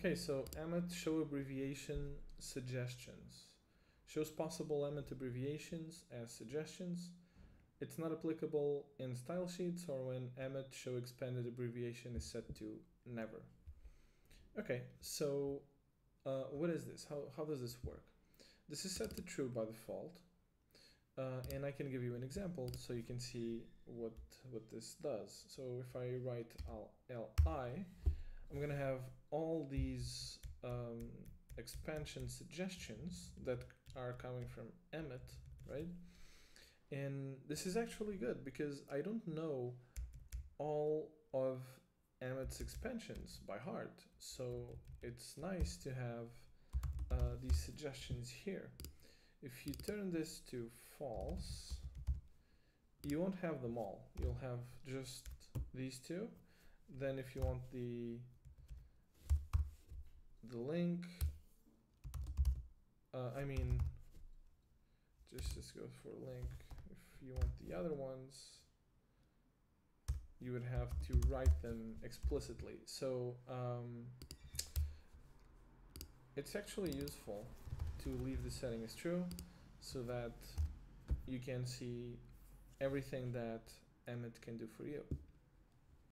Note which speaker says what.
Speaker 1: Okay, so emmet show abbreviation suggestions. Shows possible emmet abbreviations as suggestions. It's not applicable in style sheets or when emmet show expanded abbreviation is set to never. Okay, so what is this? How does this work? This is set to true by default, and I can give you an example so you can see what this does. So if I write li, I'm gonna have all these expansion suggestions that are coming from emmet, right? And this is actually good because I don't know all of emmet's expansions by heart, so it's nice to have these suggestions here. If you turn this to false, you won't have them all. You'll have just these two. Then if you want the link, I mean, just go for link. If you want the other ones, you would have to write them explicitly. So it's actually useful to leave the setting as true so that you can see everything that emmet can do for you.